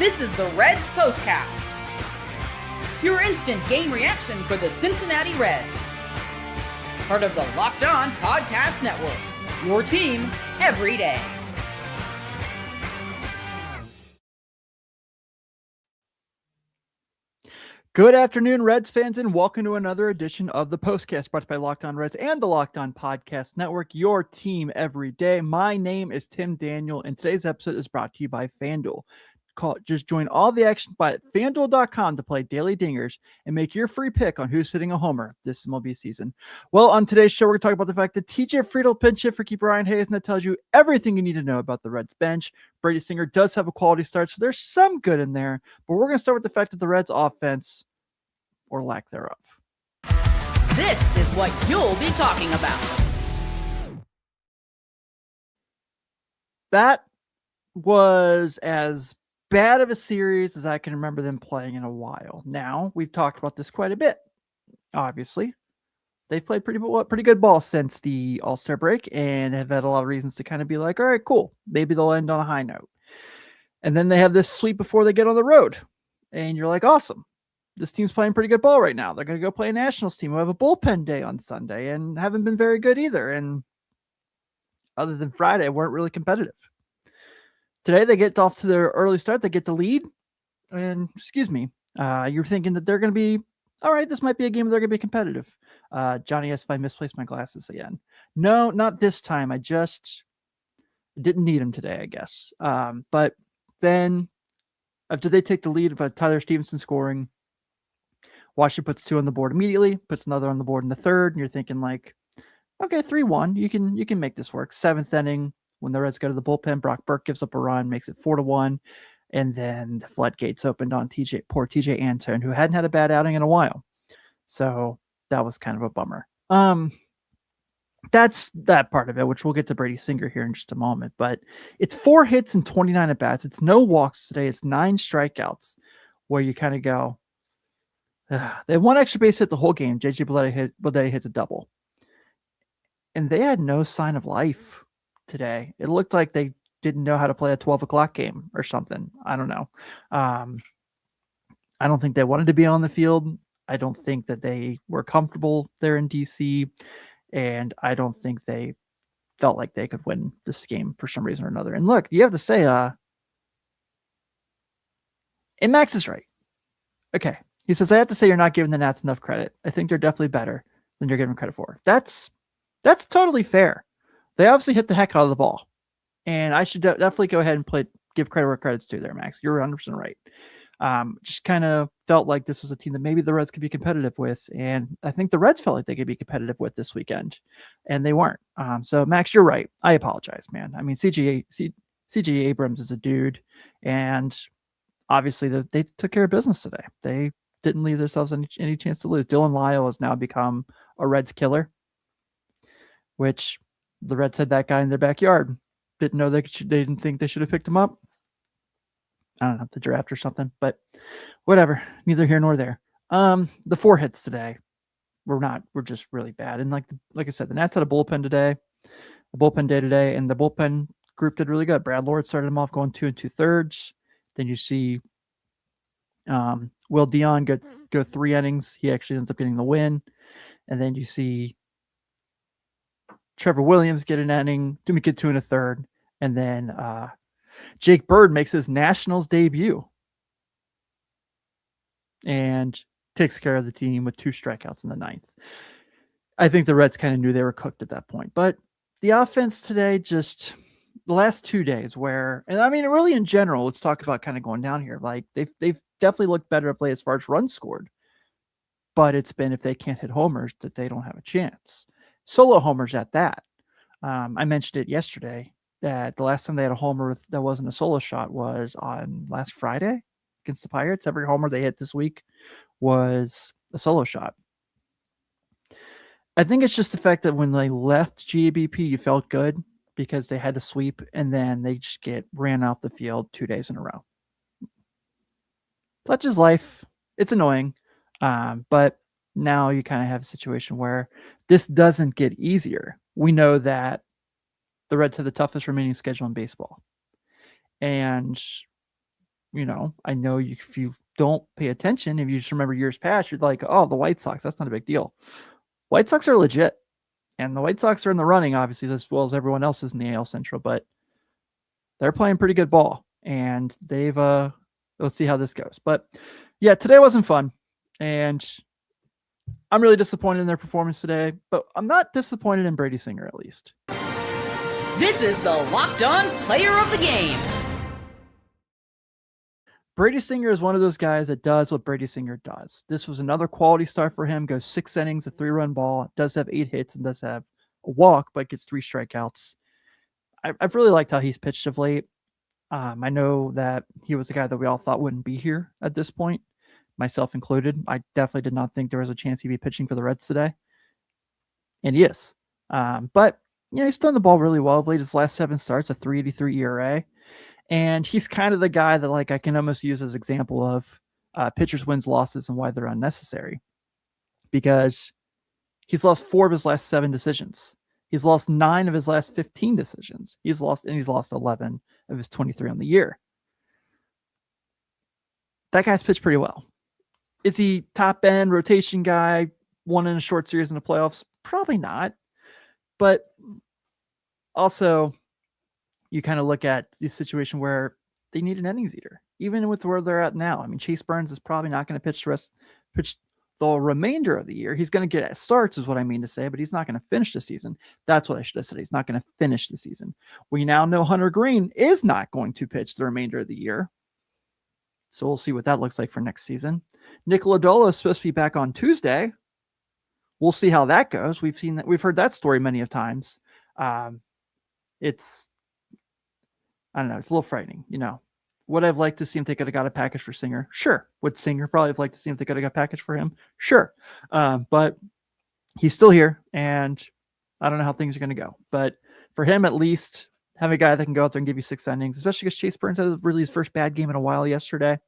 This is the Reds Postcast, your instant game reaction for the Cincinnati Reds. Part of the Locked On Podcast Network, your team every day. Good afternoon, Reds fans, and welcome to another edition of the Postcast brought to you by Locked On Reds and the Locked On Podcast Network, your team every day. My name is Tim Daniel, and today's episode is brought to you by FanDuel. Just join all the action by FanDuel.com to play daily dingers and make your free pick on who's hitting a homer this MLB season. Well, on today's show, we're going to talk about the fact that TJ Friedl pinch hit for keeper Ryan Hayes, and that tells you everything you need to know about the Reds bench. Brady Singer does have a quality start, so there's some good in there, but we're going to start with the fact that the Reds offense, or lack thereof. This is what you'll be talking about. That was as bad of a series as I can remember them playing in a while. Now, we've talked about this quite a bit. Obviously, they've played pretty good ball since the All-Star break and have had a lot of reasons to kind of be like, all right, cool. Maybe they'll end on a high note. And then they have this sweep before they get on the road. And you're like, awesome. This team's playing pretty good ball right now. They're going to go play a Nationals team who have a bullpen day on Sunday and haven't been very good either. And other than Friday, weren't really competitive. Today, they get off to their early start. They get the lead. And, you're thinking that they're going to be, all right, this might be a game where they're going to be competitive. Johnny asked if I misplaced my glasses again. No, not this time. I just didn't need them today, I guess. But then, after they take the lead by Tyler Stephenson scoring, Washington puts 2 on the board immediately, puts another on the board in the third, and you're thinking like, okay, 3-1, you can make this work. 7th inning, when the Reds go to the bullpen, Brock Burke gives up a run, makes it 4-1, and then the floodgates opened on poor TJ Antone, who hadn't had a bad outing in a while. So that was kind of a bummer. That's that part of it, which we'll get to Brady Singer here in just a moment. But it's 4 hits and 29 at bats. It's no walks today. It's 9 strikeouts, where you kind of go, they had 1 extra base hit the whole game. JJ Bleday hits a double. And they had no sign of life today. It looked like they didn't know how to play a 12 o'clock game or something. I don't know. I don't think they wanted to be on the field. I don't think that they were comfortable there in DC. And I don't think they felt like they could win this game for some reason or another. And look, you have to say, and Max is right. Okay. He says, I have to say you're not giving the Nats enough credit. I think they're definitely better than you're giving credit for. That's totally fair. They obviously hit the heck out of the ball. And I should definitely go ahead and give credit where credit's due there, Max. You're 100% right. Just kind of felt like this was a team that maybe the Reds could be competitive with. And I think the Reds felt like they could be competitive with this weekend. And they weren't. So, Max, you're right. I apologize, man. I mean, CJ Abrams is a dude. And obviously, they took care of business today. They didn't leave themselves any chance to lose. Dylan Lyle has now become a Reds killer, which the Reds had that guy in their backyard. Didn't know they didn't think they should have picked him up. I don't know, the draft or something, but whatever. Neither here nor there. The 4 hits today were just really bad. And like I said, the Nats had a bullpen day today, and the bullpen group did really good. Brad Lord started them off going 2 2/3. Then you see Will Dion go 3 innings. He actually ends up getting the win. And then you see Trevor Williams get an inning, get 2 1/3. And then Jake Bird makes his Nationals debut and takes care of the team with 2 strikeouts in the 9th. I think the Reds kind of knew they were cooked at that point. But the offense today, just the last 2 days and I mean, really in general, let's talk about kind of going down here. Like they've definitely looked better of late as far as runs scored. But it's been if they can't hit homers that they don't have a chance. Solo homers at that. I mentioned it yesterday that the last time they had a homer that wasn't a solo shot was on last Friday against the Pirates. Every homer they hit this week was a solo shot. I think it's just the fact that when they left GABP, you felt good because they had to sweep, and then they just get ran off the field 2 days in a row. Such is life. It's annoying. But now you kind of have a situation where this doesn't get easier. We know that the Reds have the toughest remaining schedule in baseball. And I know if you don't pay attention, if you just remember years past, you're like, oh, the White Sox, that's not a big deal. White Sox are legit. And the White Sox are in the running, obviously, as well as everyone else is in the AL Central, but they're playing pretty good ball. And let's see how this goes. But yeah, today wasn't fun. And I'm really disappointed in their performance today, but I'm not disappointed in Brady Singer, at least. This is the Locked On Player of the Game. Brady Singer is one of those guys that does what Brady Singer does. This was another quality start for him. Goes 6 innings, a 3-run ball. Does have 8 hits and does have a walk, but gets 3 strikeouts. I've really liked how he's pitched of late. I know that he was the guy that we all thought wouldn't be here at this point, myself included. I definitely did not think there was a chance he'd be pitching for the Reds today. And he is. But, he's done the ball really well of late. His last 7 starts, a 3.83 ERA. And he's kind of the guy that I can almost use as an example of pitchers' wins, losses, and why they're unnecessary. Because he's lost 4 of his last 7 decisions. He's lost 9 of his last 15 decisions. He's lost 11 of his 23 on the year. That guy's pitched pretty well. Is he top end rotation guy, won in a short series in the playoffs? Probably not. But also, you kind of look at this situation where they need an innings eater, even with where they're at now. I mean, Chase Burns is probably not going to pitch the remainder of the year. He's going to get starts is what I mean to say, but he's not going to finish the season. That's what I should have said. He's not going to finish the season. We now know Hunter Green is not going to pitch the remainder of the year. So we'll see what that looks like for next season. Nick Lodolo is supposed to be back on Tuesday. We'll see how that goes. We've heard that story many of times. It's a little frightening, Would I have liked to see him they could have got a package for Singer? Sure. Would Singer probably have liked to see him they could have got a package for him? Sure. But he's still here, and I don't know how things are going to go. But for him, at least, have a guy that can go out there and give you 6 innings, especially because Chase Burns had really his first bad game in a while yesterday.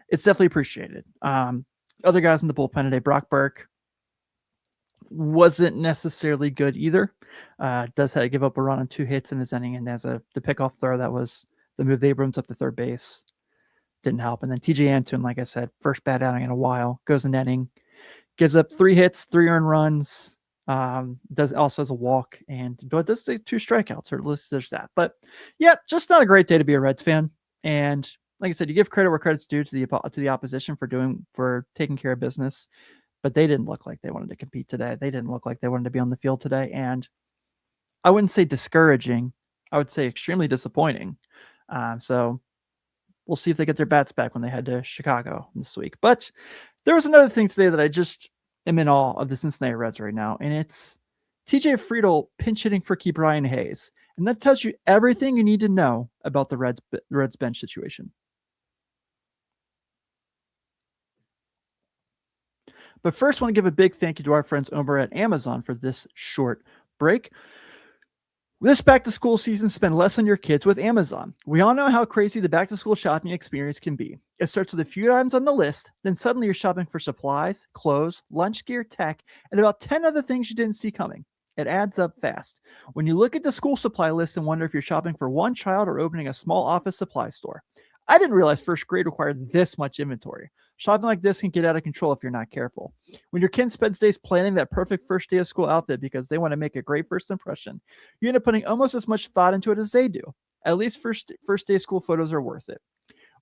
It's definitely appreciated. Other guys in the bullpen today, Brock Burke wasn't necessarily good either. Does have to give up a run on 2 hits in his inning, and as the pickoff throw that was the move Abrams up to third base didn't help. And then TJ Antune, like I said, first bad outing in a while, goes in inning, gives up 3 hits, 3 earned runs, also has a walk, but does 2 strikeouts, or at least there's that. But yeah, just not a great day to be a Reds fan. And like I said, you give credit where credit's due to the opposition for taking care of business. But they didn't look like they wanted to compete today. They didn't look like they wanted to be on the field today. And I wouldn't say discouraging. I would say extremely disappointing. So we'll see if they get their bats back when they head to Chicago this week. But there was another thing today that I just am in awe of the Cincinnati Reds right now. And it's TJ Friedl pinch hitting for Brian Hayes. And that tells you everything you need to know about the Reds bench situation. But first, I want to give a big thank you to our friends over at Amazon for this short break. This back-to-school season, spend less on your kids with Amazon. We all know how crazy the back-to-school shopping experience can be. It starts with a few items on the list, then suddenly you're shopping for supplies, clothes, lunch gear, tech, and about 10 other things you didn't see coming. It adds up fast. When you look at the school supply list and wonder if you're shopping for one child or opening a small office supply store. I didn't realize first grade required this much inventory. Shopping like this can get out of control if you're not careful. When your kid spends days planning that perfect first day of school outfit because they want to make a great first impression, you end up putting almost as much thought into it as they do. At least first day school photos are worth it.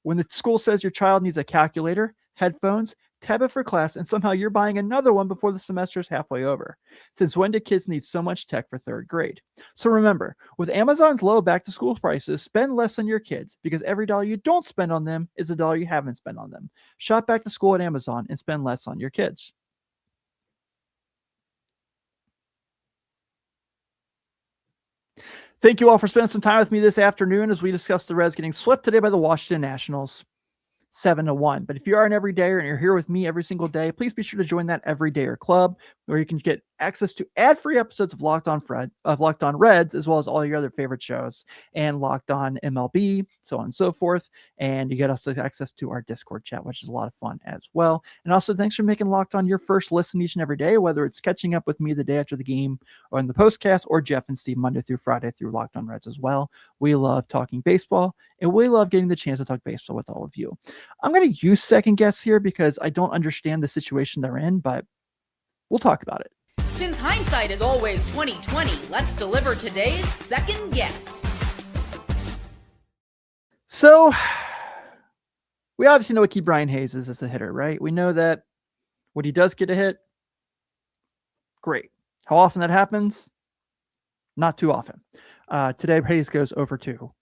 When the school says your child needs a calculator, headphones, tablet for class, and somehow you're buying another one before the semester is halfway over. Since when do kids need so much tech for third grade? So remember, with Amazon's low back-to-school prices, spend less on your kids because every dollar you don't spend on them is a dollar you haven't spent on them. Shop back to school at Amazon and spend less on your kids. Thank you all for spending some time with me this afternoon as we discuss the Reds getting swept today by the Washington Nationals. 7-1. But if you are an everydayer and you're here with me every single day, please be sure to join that Everydayer Club where you can get access to ad-free episodes of Locked On Reds, as well as all your other favorite shows, and Locked On MLB, so on and so forth. And you get also access to our Discord chat, which is a lot of fun as well. And also, thanks for making Locked On your first listen each and every day, whether it's catching up with me the day after the game or in the postcast, or Jeff and Steve Monday through Friday through Locked On Reds as well. We love talking baseball, and we love getting the chance to talk baseball with all of you. I'm going to use second guess here because I don't understand the situation they're in, but we'll talk about it. Since hindsight is always 20/20, let's deliver today's second guess. So, we obviously know what Ke'Bryan Hayes is as a hitter, right? We know that when he does get a hit, great. How often that happens? Not too often. Today, Hayes goes over 2.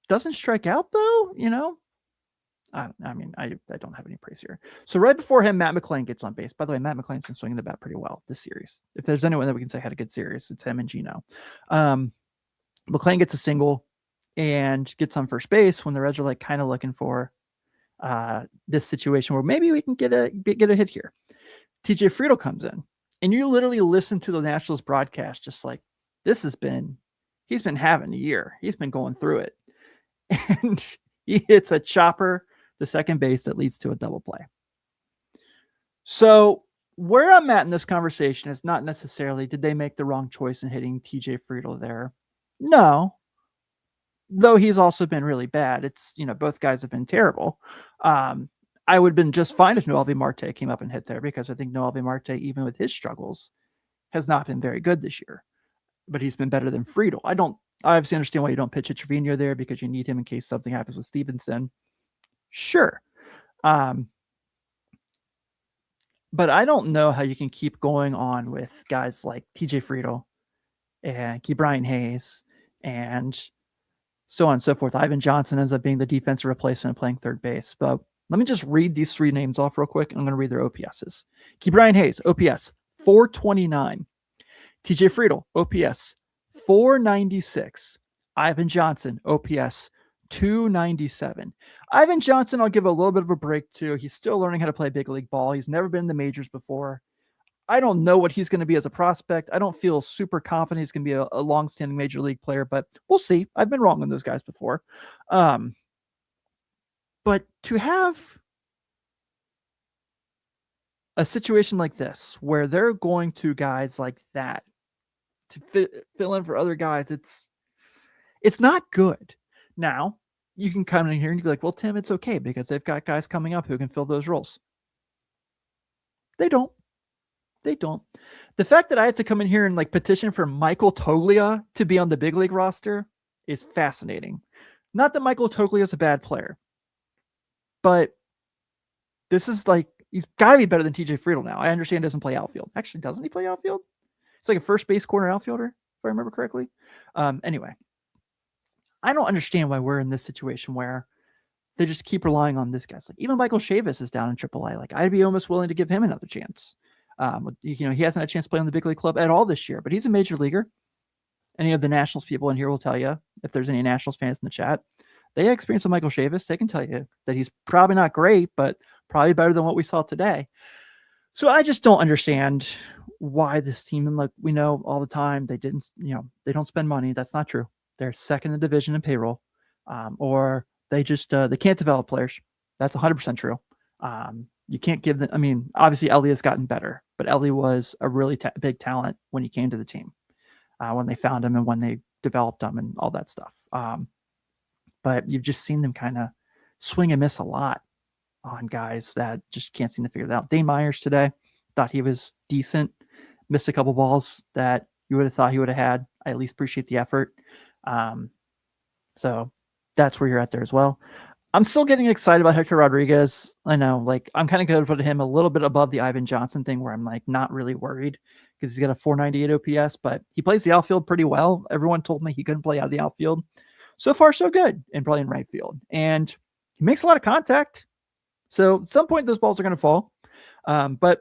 Doesn't strike out, though, you know? I don't have any praise here. So right before him, Matt McClain gets on base. By the way, Matt McClain's been swinging the bat pretty well this series. If there's anyone that we can say had a good series, it's him and Gino. McClain gets a single and gets on first base when the Reds are like kind of looking for this situation where maybe we can get a hit here. TJ Friedl comes in, and you literally listen to the Nationals broadcast just like, he's been having a year. He's been going through it. And he hits a chopper to second base that leads to a double play. So where I'm at in this conversation is not necessarily did they make the wrong choice in hitting TJ Friedl there. No. Though he's also been really bad. It's, both guys have been terrible. I would have been just fine if Noelvi Marte came up and hit there, because I think Noelvi Marte, even with his struggles, has not been very good this year. But he's been better than Friedl. I obviously understand why you don't pitch at Trevino there, because you need him in case something happens with Stephenson. Sure. But I don't know how you can keep going on with guys like TJ Friedl and Ke'Bryan Hayes and so on and so forth. Ivan Johnson ends up being the defensive replacement and playing third base. But let me just read these 3 names off real quick. I'm going to read their OPSs. Ke'Bryan Hayes, OPS 429. TJ Friedl, OPS 496. Ivan Johnson, OPS 297. Ivan Johnson, I'll give a little bit of a break to. He's still learning how to play big league ball. He's never been in the majors before. I don't know what he's going to be as a prospect. I don't feel super confident he's going to be a long-standing major league player, but we'll see. I've been wrong on those guys before. But to have a situation like this, where they're going to guys like that to fill in for other guys, it's not good. Now, you can come in here and be like, well, Tim, it's okay because they've got guys coming up who can fill those roles. They don't. The fact that I had to come in here and petition for Michael Toglia to be on the big league roster is fascinating. Not that Michael Toglia is a bad player, but this is he's got to be better than TJ Friedl now. I understand he doesn't play outfield. Actually, doesn't he play outfield? It's like a first base corner outfielder, if I remember correctly. Anyway, I don't understand why we're in this situation where they just keep relying on this guy. Even Michael Chavis is down in AAA. I'd be almost willing to give him another chance. He hasn't had a chance to play on the big league club at all this year, but he's a major leaguer. Any of the Nationals people in here will tell you, if there's any Nationals fans in the chat, they have experience with Michael Chavis. They can tell you that he's probably not great, but probably better than what we saw today. So I just don't understand why this team, and we know all the time, they don't spend money. That's not true. They're second in the division in payroll, or they just, they can't develop players. That's 100% true. You can't give them, obviously Ellie has gotten better, but Ellie was a really big talent when he came to the team, when they found him and when they developed him and all that stuff. But you've just seen them kind of swing and miss a lot on guys that just can't seem to figure it out. Dane Myers today, thought he was decent, missed a couple balls that you would have thought he would have had. I at least appreciate the effort. So that's where you're at there as well. I'm still getting excited about Hector Rodriguez. I know, I'm kind of going to put him a little bit above the Ivan Johnson thing, where I'm not really worried because he's got a 498 OPS, but he plays the outfield pretty well. Everyone told me he couldn't play out of the outfield. So far, so good in playing right field. And he makes a lot of contact. So at some point, those balls are going to fall. But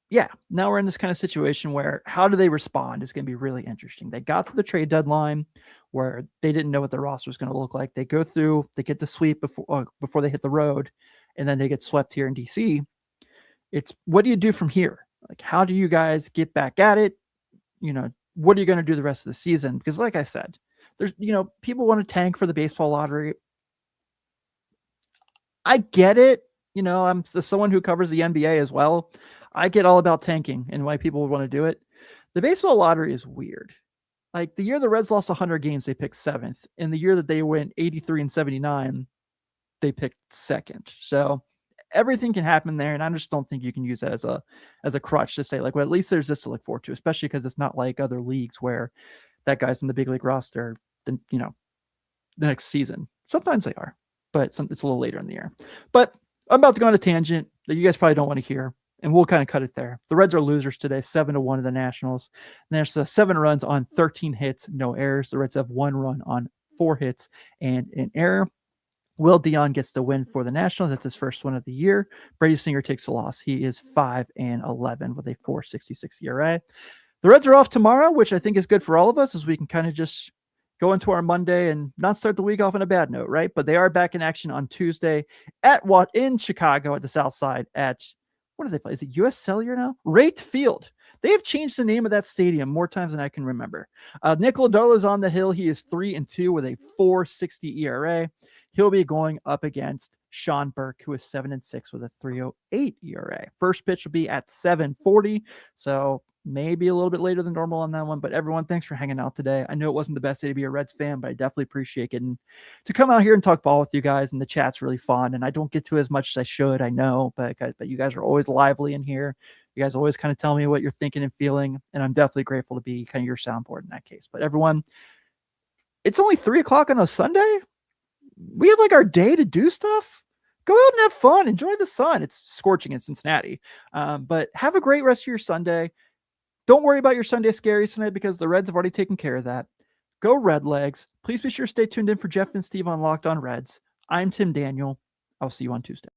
yeah, now we're in this kind of situation where how do they respond is going to be really interesting. They got to the trade deadline where they didn't know what the roster was going to look like. They go through, they get the sweep before they hit the road, and then they get swept here in DC. It's what do you do from here? Like, how do you guys get back at it? What are you going to do the rest of the season? Because like I said, there's, people want to tank for the baseball lottery. I get it. I'm someone who covers the NBA as well. I get all about tanking and why people would want to do it. The baseball lottery is weird. Like the year the Reds lost 100 games, they picked 7th. In the year that they went 83 and 79, they picked 2nd. So everything can happen there, and I just don't think you can use that as a crutch to say like, well, at least there's this to look forward to, especially because it's not like other leagues where that guy's in the big league roster, then the next season. Sometimes they are, but it's a little later in the year. But I'm about to go on a tangent that you guys probably don't want to hear, and we'll kind of cut it there. The Reds are losers today, 7-1 of the Nationals. And there's 7 runs on 13 hits, no errors. The Reds have 1 run on 4 hits and an error. Will Dion gets the win for the Nationals. That's his first win of the year. Brady Singer takes the loss. He is 5-11 with a 4.66 ERA. The Reds are off tomorrow, which I think is good for all of us, as we can kind of just go into our Monday and not start the week off on a bad note, right? But they are back in action on Tuesday in Chicago at the South Side at, what do they play? Is it US Cellular now? Rate Field. They have changed the name of that stadium more times than I can remember. Nick Lodolo is on the hill. He is 3-2 with a 4.60 ERA. He'll be going up against Sean Burke, who is 7-6 with a 3.08 ERA. First pitch will be at 7:40. So maybe a little bit later than normal on that one. But everyone, thanks for hanging out today. I know it wasn't the best day to be a Reds fan, but I definitely appreciate getting to come out here and talk ball with you guys. And the chat's really fun. And I don't get to as much as I should, I know, but you guys are always lively in here. You guys always kind of tell me what you're thinking and feeling. And I'm definitely grateful to be kind of your soundboard in that case. But everyone, it's only 3:00 on a Sunday. We have like our day to do stuff. Go out and have fun. Enjoy the sun. It's scorching in Cincinnati. But have a great rest of your Sunday. Don't worry about your Sunday scaries tonight because the Reds have already taken care of that. Go Redlegs. Please be sure to stay tuned in for Jeff and Steve on Locked On Reds. I'm Tim Daniel. I'll see you on Tuesday.